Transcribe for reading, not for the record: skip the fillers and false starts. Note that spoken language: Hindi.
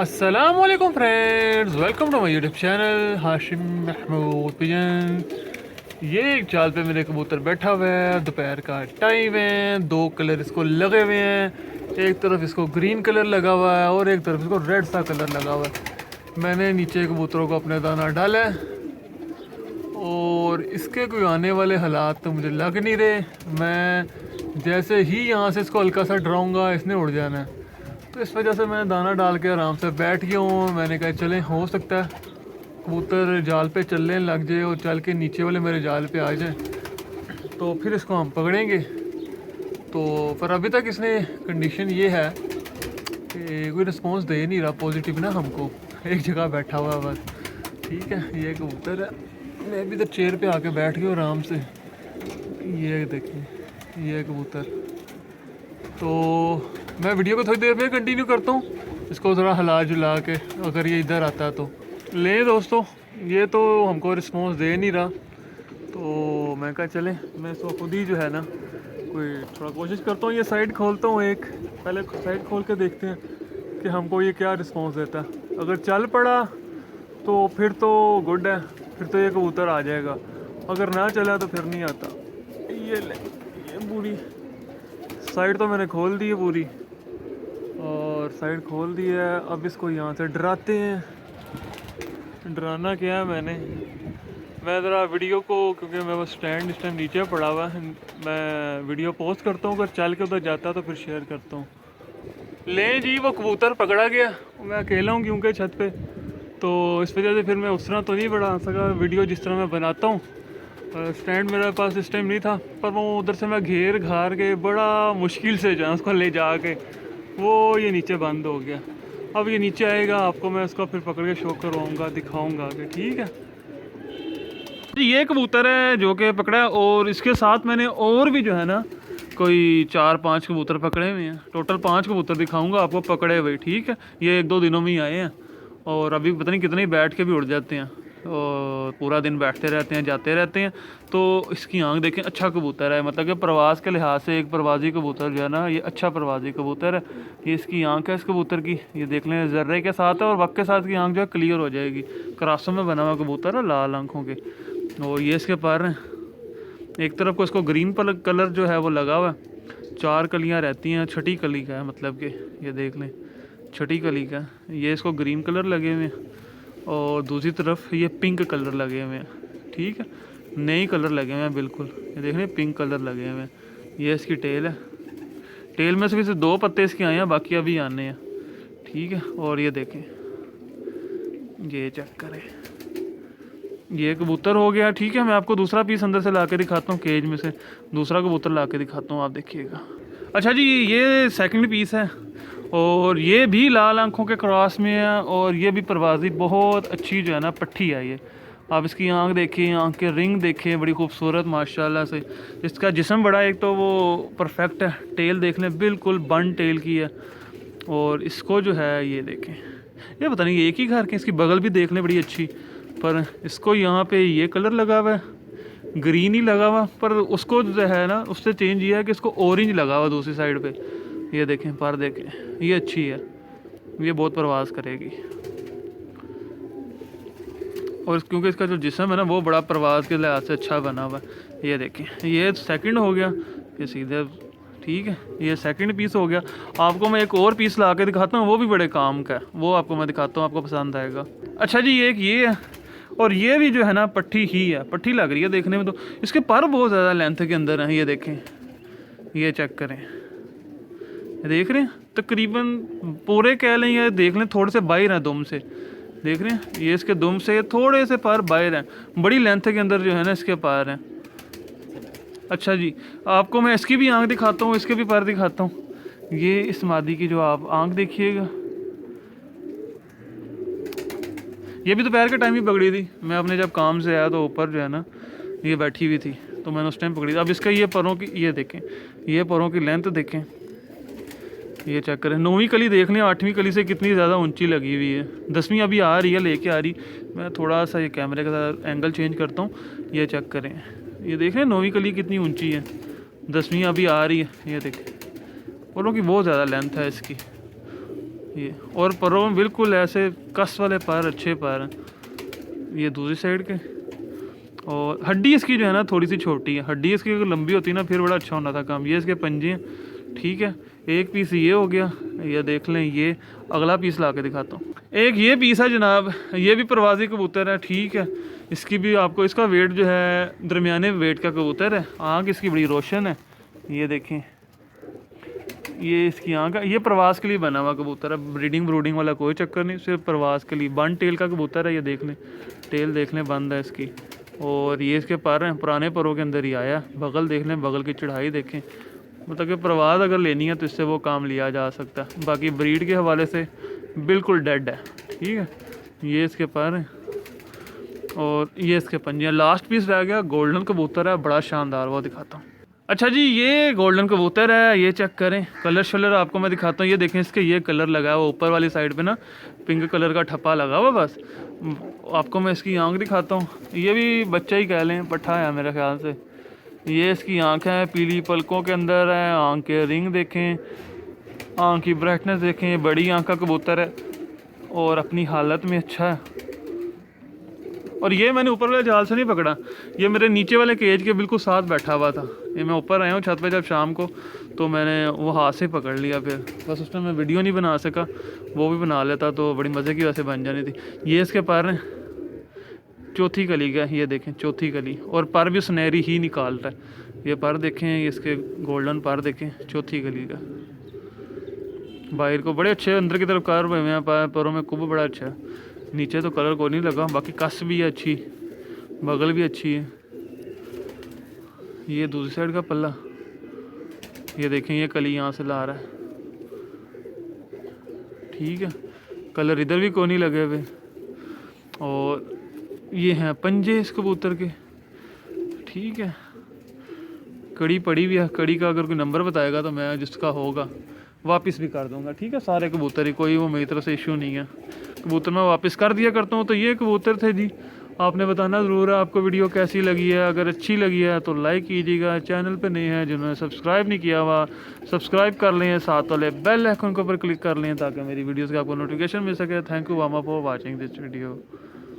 अस्सलामुअलैकुम friends, welcome to my YouTube channel Hashim Mahmood pigeon. ये एक चाल पे मेरे कबूतर बैठा हुआ है। दोपहर का टाइम है। दो कलर इसको लगे हुए हैं। एक तरफ इसको ग्रीन कलर लगा हुआ है और एक तरफ इसको रेड सा कलर लगा हुआ है। मैंने नीचे कबूतरों को अपने दाना डाला है और इसके कोई आने वाले हालात तो मुझे लग नहीं रहे। मैं जैसे ही यहाँ से इसको हल्का सा डराऊँगा इसने उड़ जाना है, तो इस वजह से मैंने दाना डाल के आराम से बैठ गया हूँ। मैंने कहा चलें, हो सकता है कबूतर जाल पे चलने लग जाए और चल के नीचे वाले मेरे जाल पे आ जाए, तो फिर इसको हम पकड़ेंगे। तो पर अभी तक इसने कंडीशन ये है कि कोई रिस्पांस दे नहीं रहा पॉजिटिव ना हमको, एक जगह बैठा हुआ है बस। ठीक है, ये कबूतर है। मैं भी इधर चेयर पे आके बैठ गया आराम से। ये देखिए, ये कबूतर। तो मैं वीडियो को थोड़ी देर में कंटिन्यू करता हूँ, इसको थोड़ा हिला जुला के, अगर ये इधर आता है तो ले। दोस्तों, ये तो हमको रिस्पॉन्स दे नहीं रहा, तो मैं कहा चले मैं इसको खुद ही जो है ना कोई थोड़ा कोशिश करता हूँ। ये साइड खोलता हूँ, एक पहले साइड खोल के देखते हैं कि हमको ये क्या रिस्पॉन्स देता है। अगर चल पड़ा तो फिर तो गुड है, फिर तो ये कबूतर आ जाएगा। अगर ना चला तो फिर नहीं आता। ये ले, ये पूरी साइड तो मैंने खोल दी है पूरी, और साइड खोल दी है। अब इसको यहाँ से डराते हैं। डराना क्या है, मैं ज़रा वीडियो को, क्योंकि मैं वो स्टैंड इस टाइम नीचे पड़ा हुआ है, मैं वीडियो पोस्ट करता हूँ। अगर चल के उधर जाता तो फिर शेयर करता हूँ। ले जी, वो कबूतर पकड़ा गया। मैं अकेला हूँ क्योंकि छत पे, तो इस वजह से फिर मैं उस तरह तो नहीं बना सका वीडियो जिस तरह मैं बनाता हूँ। स्टैंड मेरे पास इस टाइम नहीं था, पर वो उधर से मैं घेर घार के बड़ा मुश्किल से जो है उसको ले जा के, वो ये नीचे बंद हो गया। अब ये नीचे आएगा, आपको मैं उसको फिर पकड़ के शो करवाऊँगा, दिखाऊँगा कि ठीक है जी। ये कबूतर है जो कि पकड़ा है, और इसके साथ मैंने और भी जो है ना कोई 4-5 कबूतर पकड़े हुए हैं। टोटल 5 कबूतर दिखाऊँगा आपको पकड़े हुए। ठीक है, ये 1-2 दिनों में ही आए हैं, और अभी पता नहीं कितने बैठ के भी उड़ जाते हैं, और पूरा दिन बैठते रहते हैं, जाते रहते हैं। तो इसकी आंख देखें, अच्छा कबूतर है, मतलब कि प्रवास के लिहाज से एक प्रवासी कबूतर जो है ना, ये अच्छा प्रवासी कबूतर है। ये इसकी आंख है इस कबूतर की, ये देख लें, जर्रे के साथ है, और वक्त के साथ की आंख जो है क्लियर हो जाएगी। क्रासों में बना हुआ कबूतर है, लाल आंखों के। और ये इसके पर हैं, एक तरफ को इसको ग्रीन कलर जो है वो लगा हुआ है। 4 कलियाँ रहती हैं, छठी कली का है, मतलब कि ये देख लें छठी कली का। ये इसको ग्रीन कलर लगे हुए हैं, और दूसरी तरफ ये पिंक कलर लगे हुए हैं। ठीक है, नए कलर लगे हुए हैं बिल्कुल। ये देख रहे हैं, पिंक कलर लगे हुए हैं। ये इसकी टेल है। टेल में से 2 पत्ते इसके आए हैं, बाकी अभी आने हैं। ठीक है, और ये देखें, ये चेक करें, ये कबूतर हो गया। ठीक है, मैं आपको दूसरा पीस अंदर से ला के दिखाता हूँ, केज में से दूसरा कबूतर ला के दिखाता हूँ, आप देखिएगा। अच्छा जी, ये सेकंड पीस है, और ये भी लाल आंखों के क्रॉस में है, और ये भी परवाज़ी बहुत अच्छी जो है ना पट्टी है। ये आप इसकी आंख देखिए, आंख के रिंग देखें, बड़ी खूबसूरत माशाल्लाह से। इसका जिस्म बड़ा, एक तो वो परफेक्ट है। टेल देख लें, बिल्कुल बन टेल की है। और इसको जो है ये देखें, ये पता नहीं एक ही घर के, इसकी बगल भी देख लें बड़ी अच्छी, पर इसको यहाँ पे ये कलर लगा हुआ है, ग्रीन ही लगा हुआ, पर उसको जो है ना उससे चेंज ये है कि इसको ऑरेंज लगा हुआ दूसरी साइड पे। ये देखें, पर देखें, ये अच्छी है, ये बहुत प्रवास करेगी। और क्योंकि इसका जो जिस्म है ना वो बड़ा प्रवास के लिहाज से अच्छा बना हुआ है। ये देखें, ये सेकंड हो गया, ये सीधे। ठीक है, ये सेकंड पीस हो गया। आपको मैं एक और पीस ला के दिखाता हूँ, वो भी बड़े काम का है, वो आपको मैं दिखाता हूँ, आपको पसंद आएगा। अच्छा जी, एक ये है, और ये भी जो है ना पट्टी ही है, पट्टी लग रही है देखने में। तो इसके पर बहुत ज़्यादा लेंथ के अंदर हैं, ये देखें, ये चेक करें, देख रहे हैं, तकरीबन पूरे कह लें या देख लें, थोड़े से बाहर हैं दुम से। देख रहे हैं, ये इसके दुम से थोड़े से पर बाहर हैं, बड़ी लेंथ के अंदर जो है ना इसके पर हैं। अच्छा जी, आपको मैं इसकी भी आंख दिखाता हूँ, इसके भी पर दिखाता हूँ। ये इस मादी की जो आप आंख देखिएगा, ये भी दोपहर के टाइम ही पकड़ी थी। मैं अपने जब काम से आया तो ऊपर जो है ना ये बैठी हुई थी, तो मैंने उस टाइम पकड़ी थी। अब इसका ये परों की, ये देखें, ये परों की लेंथ देखें, ये चेक करें। 9वीं कली देख लें, 8वीं कली से कितनी ज़्यादा ऊंची लगी हुई है। 10वीं अभी आ रही है, लेके आ रही। मैं थोड़ा सा ये कैमरे का एंगल चेंज करता हूँ, ये चेक करें, ये देख रहे हैं 9वीं कली कितनी ऊंची है। 10वीं अभी आ रही है, ये देखें, परों की बहुत ज़्यादा लेंथ है इसकी। ये, और परों में बिल्कुल ऐसे कस वाले पर, अच्छे पर हैं। ये दूसरी साइड के, और हड्डी इसकी जो है ना थोड़ी सी छोटी है। हड्डी इसकी अगर लंबी होती ना फिर बड़ा अच्छा होना था काम। ये इसके पंजे हैं, ठीक है। एक पीस ये हो गया, ये देख लें। ये अगला पीस ला के दिखाता हूँ। एक ये पीस है जनाब, ये भी प्रवासी कबूतर है, ठीक है। इसकी भी आपको, इसका वेट जो है दरमियाने वेट का कबूतर है। आँख इसकी बड़ी रोशन है, ये देखें। ये इसकी आँख है। ये प्रवास के लिए बना हुआ कबूतर है, ब्रीडिंग ब्रूडिंग वाला कोई चक्कर नहीं, सिर्फ प्रवास के लिए। बंद टेल का कबूतर है, ये देख लें, टेल देख लें बंद है इसकी। और ये इसके पर हैं, पुराने परों के अंदर ही आया। बगल देख लें, बगल की चढ़ाई देखें। मतलब कि प्रवास अगर लेनी है तो इससे वो काम लिया जा सकता है। बाकी ब्रीड के हवाले से बिल्कुल डेड है, ठीक है। ये इसके पर हैं और ये इसके पंजे। लास्ट पीस रह गया, गोल्डन कबूतर है, बड़ा शानदार, वो दिखाता हूँ। अच्छा जी, ये गोल्डन कबूतर है, ये चेक करें। कलर शलर आपको मैं दिखाता हूँ। ये देखें, इसके ये कलर लगा हुआ ऊपर वाली साइड पे ना, पिंक कलर का ठप्पा लगा हुआ। बस आपको मैं इसकी आँख दिखाता हूँ। ये भी बच्चा ही कह लें, पट्ठा है मेरे ख्याल से। ये इसकी आँख है, पीली पलकों के अंदर है। आँख के रिंग देखें, आँख की ब्राइटनेस देखें, बड़ी आँख का कबूतर है और अपनी हालत में अच्छा है। और ये मैंने ऊपर वाले जाल से नहीं पकड़ा, ये मेरे नीचे वाले केज के बिल्कुल साथ बैठा हुआ था। ये मैं ऊपर आया हूँ छत पे जब शाम को, तो मैंने वो हाथ से पकड़ लिया। फिर बस उसमें मैं वीडियो नहीं बना सका, वो भी बना लेता तो बड़ी मज़े की वैसे बन जानी थी। ये इसके पर हैं, चौथी कली का, ये देखें चौथी कली, और पर भी सुनहरी ही निकाल रहा है। ये पर देखें, इसके गोल्डन पर देखें, चौथी कली का। बाहर को बड़े अच्छे अंदर की तरफ कार हुए हैं, पैरों में कुब बड़ा अच्छा है। नीचे तो कलर को नहीं लगा, बाकी कस भी है अच्छी, बगल भी अच्छी है। ये दूसरी साइड का पल्ला, ये देखें, ये कली यहाँ से ला रहा है, ठीक है। कलर इधर भी को नहीं लगे हुए। और ये हैं पंजे इस कबूतर के, ठीक है। कड़ी पड़ी भी है, कड़ी का अगर कोई नंबर बताएगा तो मैं जिसका होगा वापस भी कर दूंगा, ठीक है। सारे कबूतर ही, कोई वो मेरी तरफ से इशू नहीं है। कबूतर मैं वापस कर दिया करता हूँ। तो ये कबूतर थे जी, आपने बताना ज़रूर है आपको वीडियो कैसी लगी है। अगर अच्छी लगी है तो लाइक कीजिएगा, चैनल पे नए हैं जिन्होंने सब्सक्राइब नहीं किया हुआ सब्सक्राइब कर लें, साथ वाले बेल आइकन के ऊपर क्लिक कर लें ताकि मेरी वीडियोज़ का आपको नोटिफिकेशन मिल सके। थैंक यू वामा फॉर वॉचिंग दिस वीडियो।